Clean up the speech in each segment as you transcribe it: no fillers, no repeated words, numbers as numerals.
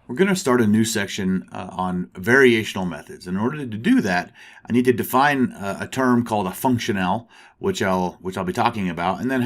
We're going to start a new section on variational methods. In order to do that, I need to define a term called a functional, which I'll be talking about, and then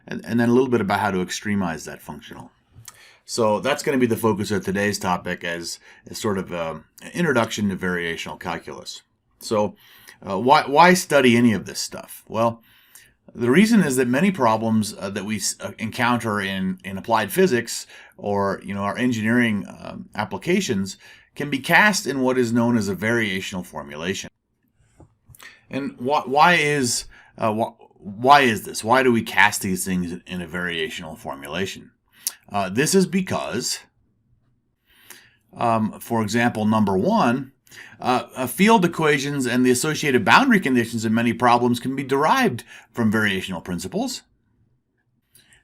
and then a little bit about how to extremize that functional. So that's going to be the focus of today's topic as sort of an introduction to variational calculus. So why study any of this stuff? Well, the reason is that many problems that we encounter in applied physics or our engineering applications can be cast in what is known as a variational formulation. And why is this? Why do we cast these things in a variational formulation? This is because, for example, number one, field equations and the associated boundary conditions in many problems can be derived from variational principles.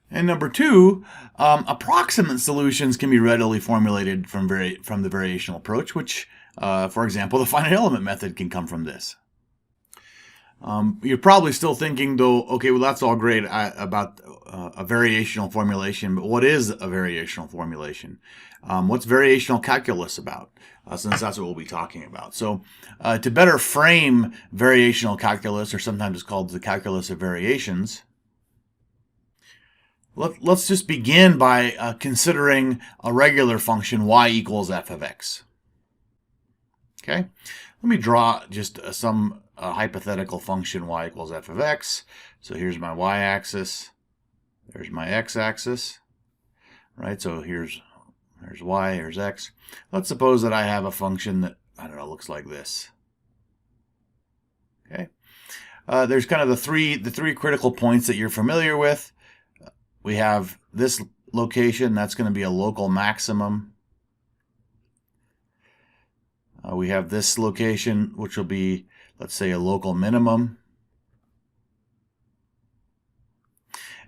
And number two, approximate solutions can be readily formulated from the variational approach, which, for example, the finite element method can come from this. You're probably still thinking, though, okay, well, that's all great about a variational formulation, but what is a variational formulation? What's variational calculus about? Since that's what we'll be talking about. So to better frame variational calculus, or sometimes it's called the calculus of variations, let's just begin by considering a regular function y equals f of x. Okay, let me draw just some hypothetical function y equals f of x. So here's my y-axis, there's my x-axis, right? So here's y, here's x. Let's suppose that I have a function that, I don't know, looks like this. Okay, there's kind of the three critical points that you're familiar with. We have this location, that's going to be a local maximum. We have this location, which will be, let's say, a local minimum.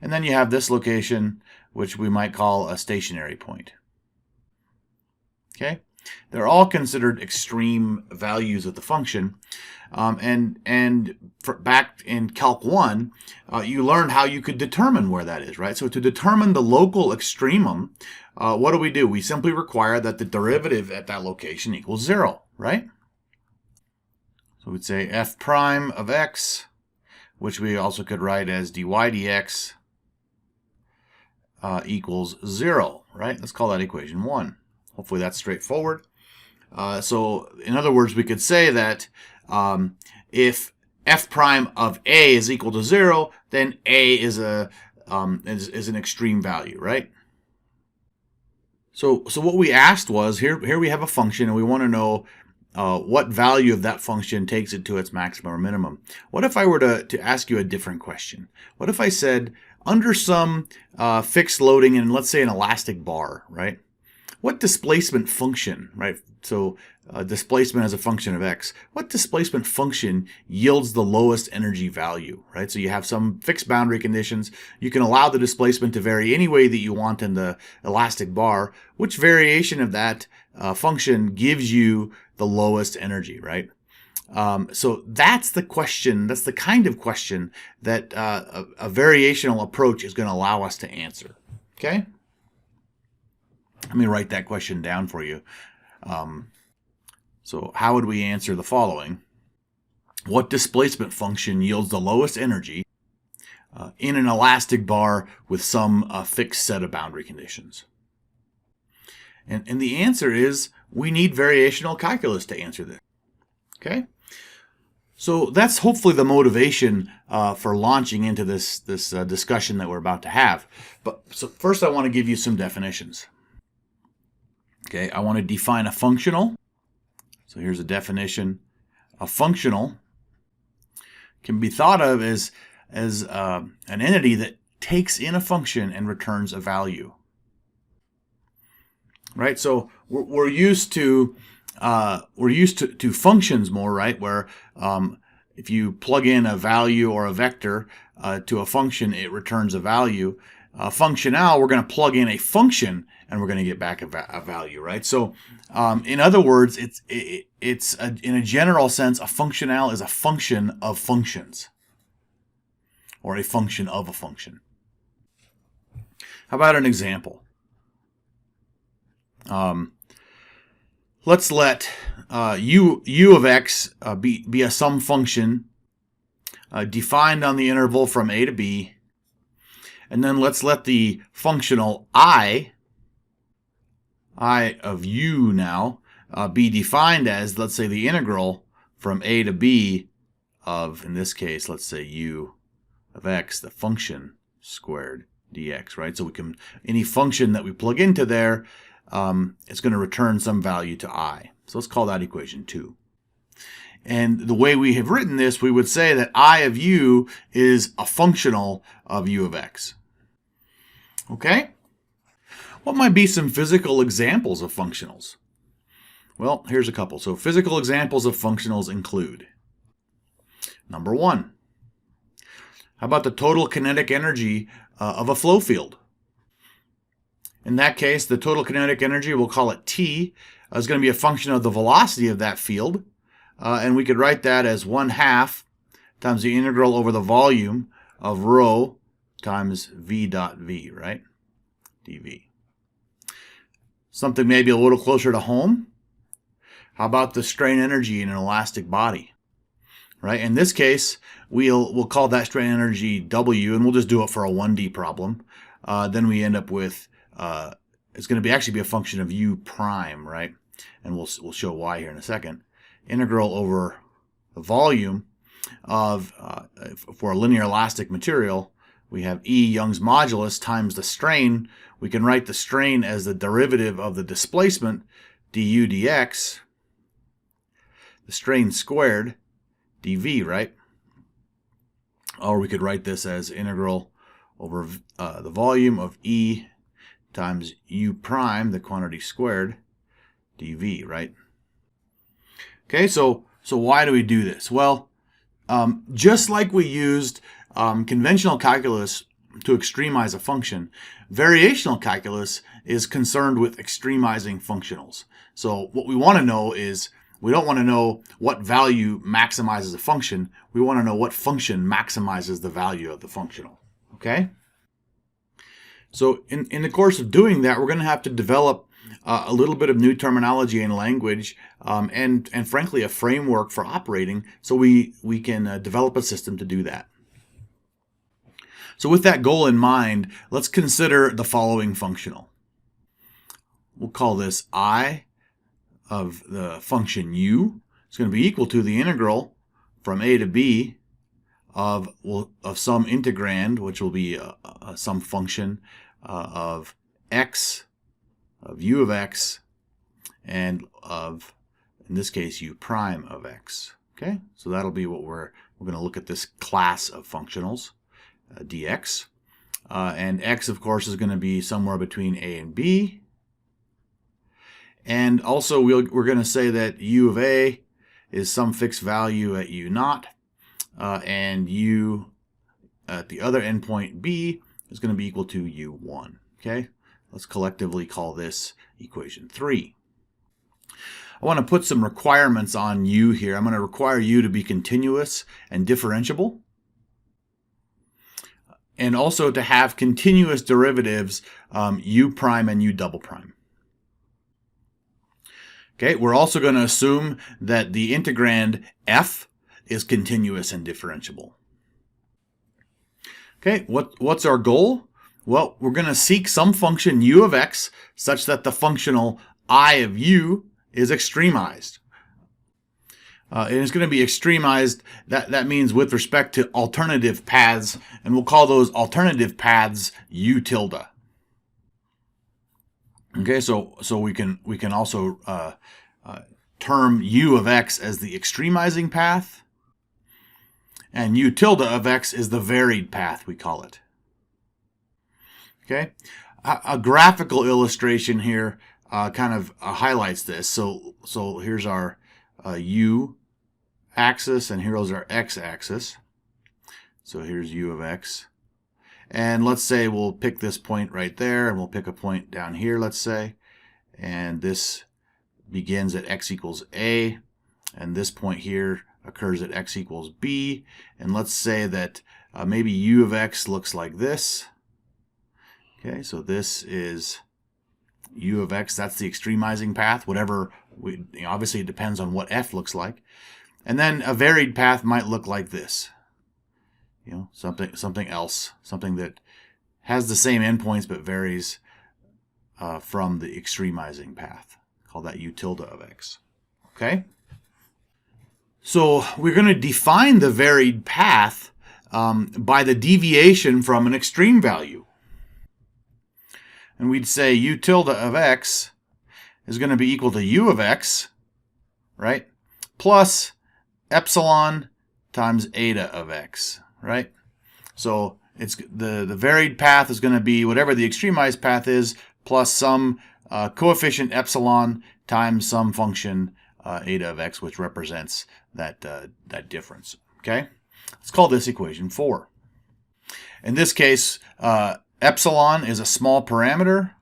And then you have this location, which we might call a stationary point. Okay, they're all considered extreme values of the function. Back in Calc 1, you learned how you could determine where that is, right? So to determine the local extremum, what do? We simply require that the derivative at that location equals 0, right? So we'd say f prime of x, which we also could write as dy dx, equals 0, right? Let's call that equation 1. Hopefully that's straightforward. So in other words, we could say that if f prime of a is equal to 0, then a is an extreme value, right? So what we asked was, here we have a function, and we want to know what value of that function takes it to its maximum or minimum. What if I were to ask you a different question? What if I said, under some fixed loading in, let's say, an elastic bar, right? What displacement function, right? So displacement as a function of x. What displacement function yields the lowest energy value, right? So you have some fixed boundary conditions. You can allow the displacement to vary any way that you want in the elastic bar. Which variation of that function gives you the lowest energy, right? So that's the question. That's the kind of question that a variational approach is going to allow us to answer. Okay? Let me write that question down for you. So how would we answer the following? What displacement function yields the lowest energy in an elastic bar with some fixed set of boundary conditions? And the answer is, we need variational calculus to answer this. Okay? So that's hopefully the motivation for launching into this discussion that we're about to have. But so first I want to give you some definitions. Okay, I want to define a functional. So here's a definition. A functional can be thought of as an entity that takes in a function and returns a value. Right? So we're used to functions more, right? Where if you plug in a value or a vector to a function, it returns a value. Functional, we're going to plug in a function and we're going to get back a value, right? So in other words, it's in a general sense, a functional is a function of functions, or a function of a function. How about an example? let's let u of x be a sum function defined on the interval from a to b, and then let's let the functional I of u now be defined as, let's say, the integral from a to b of, in this case, let's say u of x, the function squared dx, right? So we can, any function that we plug into there, it's going to return some value to I. So let's call that equation 2. And the way we have written this, we would say that I of u is a functional of u of x. Okay? What might be some physical examples of functionals? Well, here's a couple. So physical examples of functionals include, number 1, how about the total kinetic energy of a flow field? In that case, the total kinetic energy, we'll call it T, is going to be a function of the velocity of that field. And we could write that as 1/2 times the integral over the volume of rho times v dot v, right? dv. Something maybe a little closer to home. How about the strain energy in an elastic body? Right? In this case, we'll call that strain energy W, and we'll just do it for a 1D problem. Then we end up with, it's going to actually be a function of u prime, right? And we'll show why here in a second. Integral over the volume of, for a linear elastic material, we have E Young's modulus times the strain. We can write the strain as the derivative of the displacement, du dx, the strain squared, dv, right? Or we could write this as integral over the volume of E times u prime, the quantity squared, dv, right? Okay, so why do we do this? Well, just like we used conventional calculus to extremize a function, variational calculus is concerned with extremizing functionals. So what we want to know is, we don't want to know what value maximizes a function. We want to know what function maximizes the value of the functional. Okay? So in the course of doing that, we're going to have to develop a little bit of new terminology and language, and frankly a framework for operating, so we can develop a system to do that. So with that goal in mind, let's consider the following functional. We'll call this I of the function u. It's going to be equal to the integral from a to b of some integrand, which will be some function of x, of u of x, and of, in this case, u prime of x. Okay, so that'll be what we're going to look at, this class of functionals, dx. And x, of course, is going to be somewhere between a and b. And also, we're going to say that u of a is some fixed value at u naught, and u at the other endpoint b is going to be equal to u1. Okay, let's collectively call this equation 3. I want to put some requirements on u here. I'm going to require u to be continuous and differentiable, and also to have continuous derivatives u prime and u double prime. Okay, we're also going to assume that the integrand f is continuous and differentiable. Okay, what's our goal? Well, we're going to seek some function u of x such that the functional I of u is extremized. And it's going to be extremized, that means with respect to alternative paths, and we'll call those alternative paths u tilde. Okay, so we can also term u of x as the extremizing path, and u tilde of x is the varied path, we call it. Okay, a graphical illustration here kind of highlights this. So here's our u axis, and here's our x axis. So here's u of x. And let's say we'll pick this point right there, and we'll pick a point down here, let's say. And this begins at x equals a, and this point here occurs at x equals b. And let's say that maybe u of x looks like this. Okay, so this is u of x, that's the extremizing path, whatever Obviously, it depends on what f looks like. And then a varied path might look like this. Something else, something that has the same endpoints but varies from the extremizing path. Call that u tilde of x. Okay? So we're going to define the varied path by the deviation from an extreme value. And we'd say u tilde of x is going to be equal to u of x, right, plus epsilon times eta of x, right? So it's the varied path is going to be whatever the extremized path is plus some coefficient epsilon times some function eta of x, which represents that difference. Okay, let's call this equation 4. In this case, epsilon is a small parameter,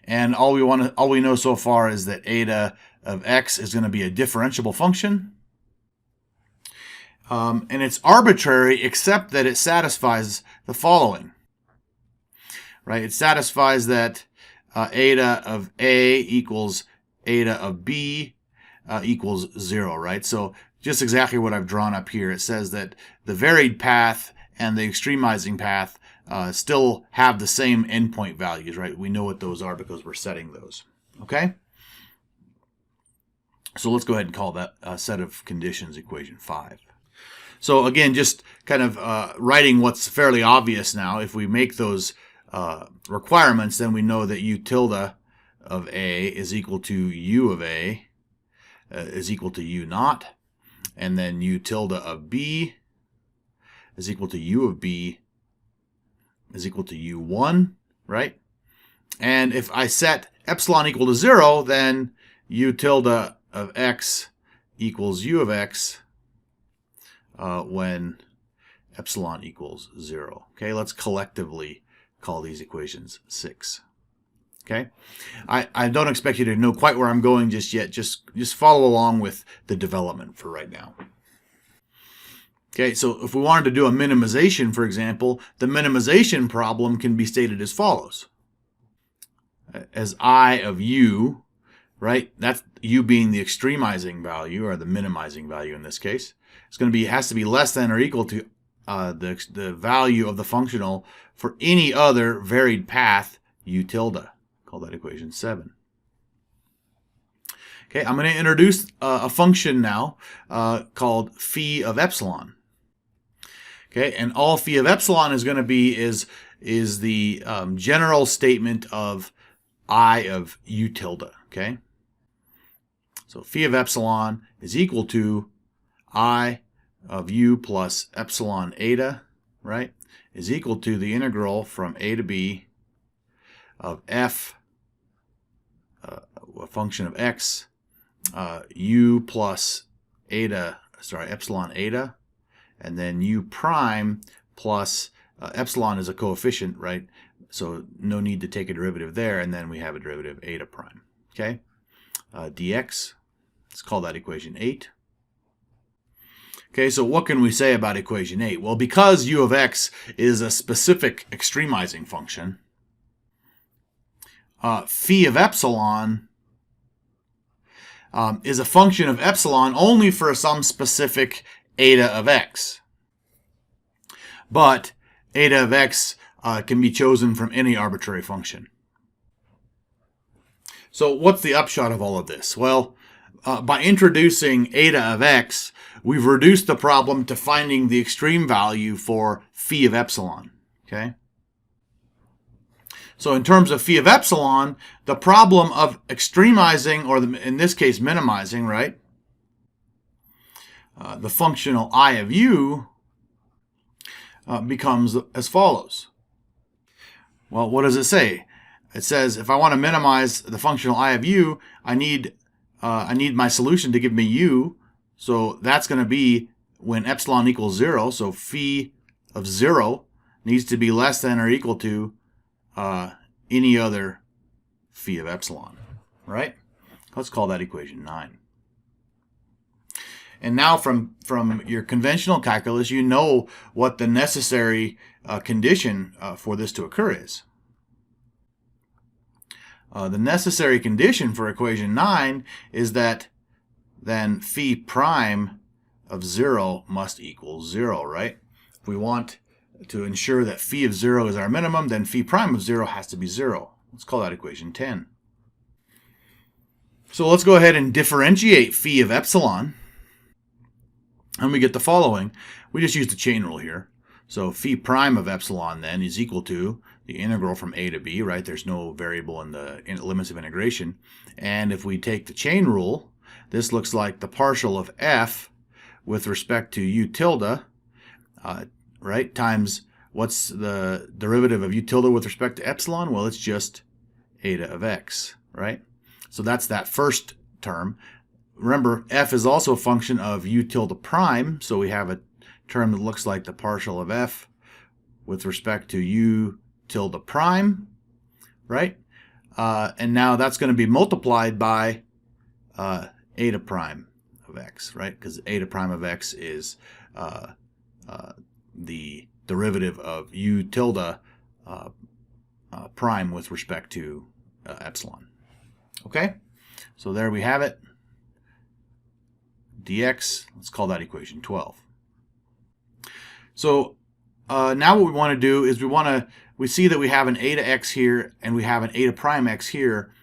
and all we know so far is that eta of x is going to be a differentiable function. And it's arbitrary except that it satisfies the following. Right? It satisfies that eta of a equals eta of b equals 0, right? So just exactly what I've drawn up here. It says that the varied path and the extremizing path still have the same endpoint values, right? We know what those are because we're setting those. Okay? So let's go ahead and call that set of conditions equation 5. So again, just kind of writing what's fairly obvious now. If we make those requirements, then we know that u tilde of a is equal to u of a is equal to u naught, and then u tilde of b is equal to u of b is equal to u1, right? And if I set epsilon equal to 0, then u tilde of x equals u of x when epsilon equals 0. Okay, let's collectively call these equations 6. Okay, I don't expect you to know quite where I'm going just yet. Just follow along with the development for right now. Okay, so if we wanted to do a minimization, for example, the minimization problem can be stated as follows. As I of u, right? That's u being the extremizing value, or the minimizing value in this case. It's going to be, has to be less than or equal to the value of the functional for any other varied path u tilde. Call that equation 7. Okay, I'm going to introduce a function now called phi of epsilon. Okay, and all phi of epsilon is going to be is the general statement of I of u tilde. Okay, so phi of epsilon is equal to I of u plus epsilon eta, right, is equal to the integral from a to b of f, a function of x, u plus epsilon eta, and then u prime plus epsilon is a coefficient, right? So no need to take a derivative there, and then we have a derivative eta prime. Okay, dx. Let's call that equation 8. Okay, so what can we say about equation 8? Well, because u of x is a specific extremizing function, phi of epsilon is a function of epsilon only for some specific eta of x. But eta of x can be chosen from any arbitrary function. So what's the upshot of all of this? Well, by introducing eta of x, we've reduced the problem to finding the extreme value for phi of epsilon. Okay? So in terms of phi of epsilon, the problem of extremizing, or in this case minimizing, right, the functional I of u becomes as follows. Well, what does it say? It says if I want to minimize the functional I of u, I need my solution to give me u. So that's going to be when epsilon equals 0. So phi of 0 needs to be less than or equal to any other phi of epsilon, right? Let's call that equation 9. And now from your conventional calculus, you know what the necessary condition for this to occur is. The necessary condition for equation 9 is that then phi prime of 0 must equal 0, right? If we want to ensure that phi of 0 is our minimum, then phi prime of 0 has to be 0. Let's call that equation 10. So let's go ahead and differentiate phi of epsilon. And we get the following. We just used the chain rule here. So phi prime of epsilon then is equal to the integral from a to b, right? There's no variable in the limits of integration. And if we take the chain rule, this looks like the partial of f with respect to u tilde, right, times what's the derivative of u tilde with respect to epsilon? Well, it's just eta of x, right? So that's that first term. Remember, f is also a function of u tilde prime, so we have a term that looks like the partial of f with respect to u tilde prime, right? And now that's going to be multiplied by eta prime of x, right? Because eta prime of x is the derivative of u tilde prime with respect to epsilon. Okay? So there we have it. dx, let's call that equation 12. So now what we want to do is we see that we have an eta x here and we have an eta prime x here.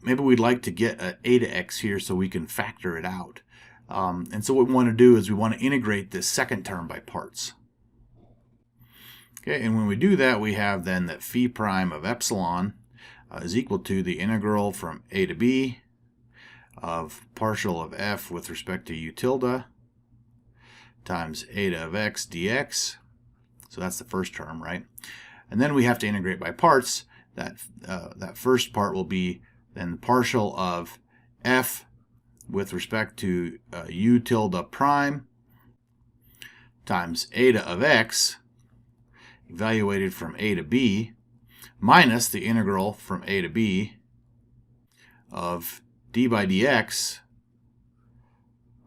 Maybe we'd like to get an eta x here so we can factor it out. And so what we want to do is we want to integrate this second term by parts. Okay, and when we do that, we have then that phi prime of epsilon is equal to the integral from a to b of partial of f with respect to u tilde times eta of x dx. So that's the first term, right? And then we have to integrate by parts. That first part will be then partial of f with respect to u tilde prime times eta of x evaluated from a to b minus the integral from a to b of d by dx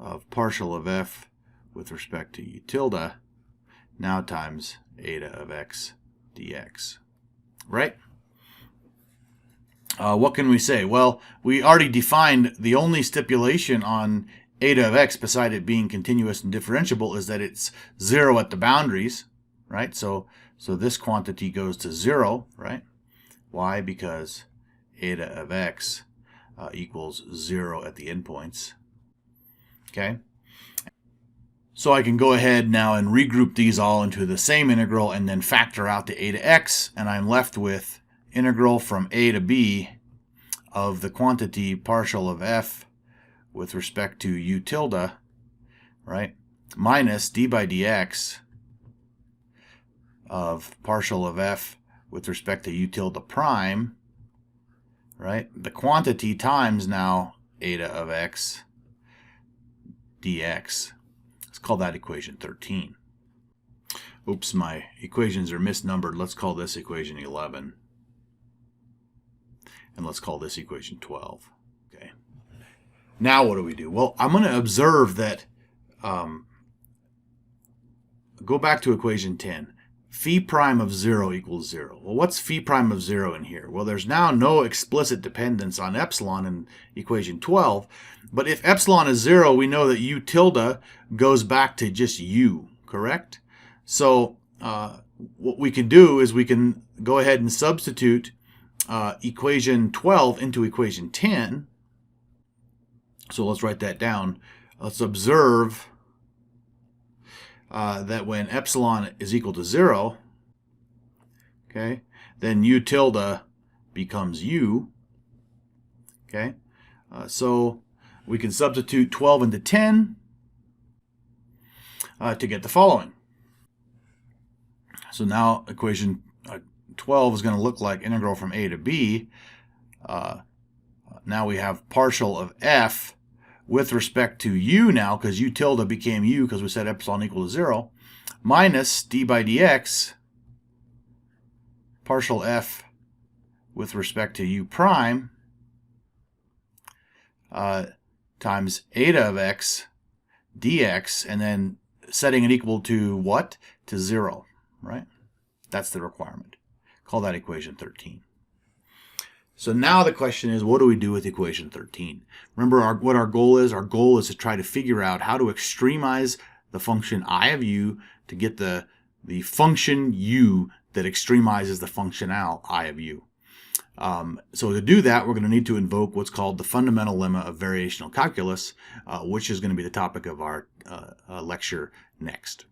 of partial of f with respect to u tilde now times eta of x dx, right? What can we say? Well, we already defined the only stipulation on eta of x beside it being continuous and differentiable is that it's 0 at the boundaries, right? So this quantity goes to 0, right? Why? Because eta of x equals 0 at the endpoints. Okay? So I can go ahead now and regroup these all into the same integral and then factor out the eta x, and I'm left with integral from a to b of the quantity partial of f with respect to u tilde, right, minus d by dx of partial of f with respect to u tilde prime, right, the quantity times now eta of x dx. Let's call that equation 13. Oops, my equations are misnumbered. Let's call this equation 11. And let's call this equation 12. Okay. Now what do we do? Well, I'm going to observe that, go back to equation 10. Phi prime of 0 equals 0. Well, what's phi prime of 0 in here? Well, there's now no explicit dependence on epsilon in equation 12. But if epsilon is 0, we know that u tilde goes back to just u, correct? So what we can do is we can go ahead and substitute equation 12 into equation 10. So let's write that down. Let's observe that when epsilon is equal to 0, okay, then u tilde becomes u. Okay, so we can substitute 12 into 10 to get the following. So now equation 12 is going to look like integral from a to b. Now we have partial of f with respect to u now, because u tilde became u because we said epsilon equal to 0, minus d by dx partial f with respect to u prime times eta of x dx, and then setting it equal to what? To 0, right? That's the requirement. Call that equation 13. So now the question is, what do we do with equation 13? Remember what our goal is? Our goal is to try to figure out how to extremize the function I of u to get the function u that extremizes the functional I of u. So to do that, we're going to need to invoke what's called the fundamental lemma of variational calculus, which is going to be the topic of our lecture next.